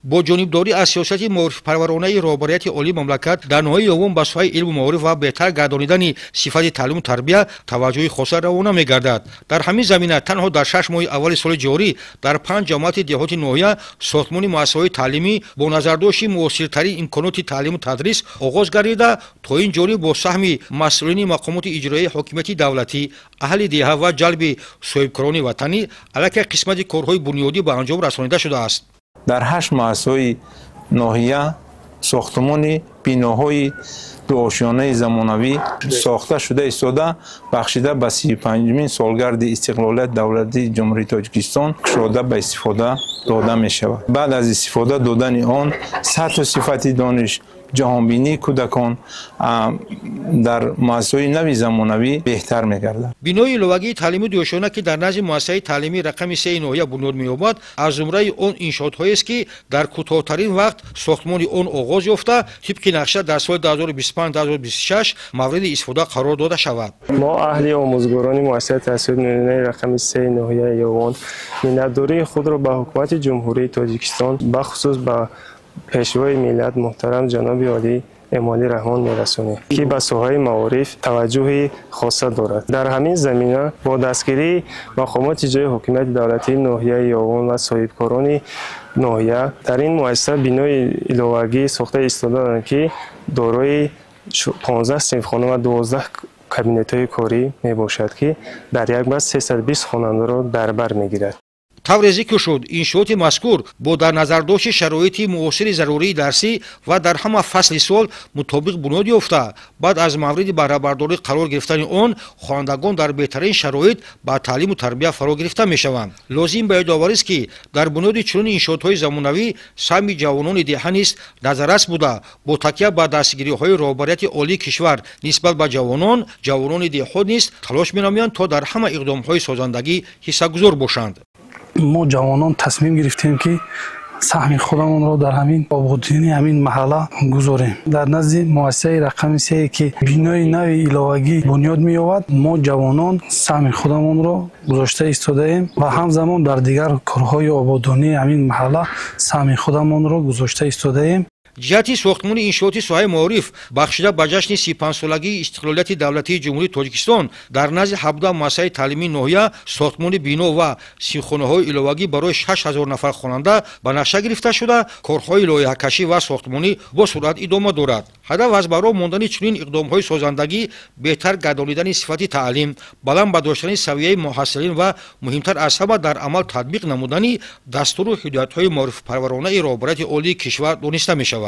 با جانبداری از سیاست معرفی‌پرورانه رهبریت عالی مملکت در نهایی یوم به سوی علم و معارف و بهتر گردانیدن صفت تعلیم و تربیت توجه خاص روانه می‌گردد. در همین زمینه تنها در 6 ماه اول سال جاری در 5 جامعات دهاتی ناحیه ساختمان مؤسسه‌های تعلیمی با نظرداشت موثرترین امکانات تعلیم و تدریس آغاز گردیده تا این جانب با سهم مسئولین مقامات اجرایی حاکمیت دولتی اهل دهه و جلب صاحبکاران وطنی علیه قسمت کارهای بنیادی به انجام رسانیده شده است. در 8 مؤسسه ناحیه ساختمان بیناهای دو آشیانه زمانوی ساخته شده ایستاده بخشیده به 35مین سالگرد استقلالیت دولتی جمهوری تاجیکستان گشوده به استفاده داده می شود. بعد از استفاده دادن آن سطح و صفت دانش جهانبینی کودکان در مؤسسه‌های نوی زمانوی بهتر می‌گردد. بینای لوگی تعلیمی دوشانه که در نزد مؤسسه تعلیمی رقم 3 ناحیه بنیاد می‌یابد از زمره آن انشاءات‌هایی است که در کوتاه‌ترین وقت ساختمان آن آغاز یافته طبق نقشه در سال 2025-2026 مورد استفاده قرار داده شود. ما اهل آموزگاران مؤسسه تحصیل نمونه رقم 3 ناحیه یوان منتداری خود را به حکومت جمهوری تاجیکستان به خصوص به پیشوای ملت محترم جناب عالی امالی رحمان میرسونیم که به ساحه معارف توجه خاص دارد. در همین زمینه با دستگیری مقامات اجرایی حکومت دولتی ناحیه یاغون و صاحبکاران ناحیه در این مؤسسه بینای علاوگی ساخته ایستاده‌اند که دارای 15 صنفخانه و 12 کابینت‌های کاری میباشد که در یک بس 320 خواننده را در بر میگیرد. طور ذکر شد انشاءات مذکور با در نظر داشت شرایط معاصر ضروری درسی و در همه فصل سال مطابق بنیاد یافته بعد از مورد بهره برداری قرار گرفتن آن خوانندگان در بهترین شرایط با تعلیم و تربیت فرا گرفته میشوند. لازم به یادآوری است که در بنیاد چنین انشاءات‌های زمانوی سهم جوانان دهه نیز نظررس بوده با تکیه بر دستگیری‌های رهبریت عالی کشور نسبت به جوانان دهه نیز تلاش می‌نمایند تا در همه اقدام‌های سازندگی حصه‌گذار باشند. ما جوانان تصمیم گرفتیم که سهم خودمون را در همین آبادانی همین محله گذاریم. در نزد مؤسسه رقم 3 که بینای نوی علاوگی بنیاد می‌یابد ما جوانان سهم خودمون را گذاشته ایستاده ایم و همزمان در دیگر کارهای آبادانی همین محله سهم خودمون را گذاشته ایستاده ایم. جهت ساختمان انشاءات ساحه معارف بخشیده به جشن 35 سالگی استقلالیت دولتی جمهوری تاجیکستان در نزد 17 مؤسسه تعلیمی ناحیه ساختمان بنا و سینخانه‌های علاوگی برای 6000 نفر خواننده به نقشه گرفته شده کارهای لایحه‌کشی و ساختمانی با سرعت ادامه دارد. هدف از برای ماندن چنین اقدام‌های سازندگی بهتر گردانیدن صفت تعلیم بلند به داشتن سویه محصلین و مهمتر از همه در عمل تطبیق نمودن دستور و هدایت‌های معرفی‌پرورانه رهبریت عالی کشور دانسته می‌شود.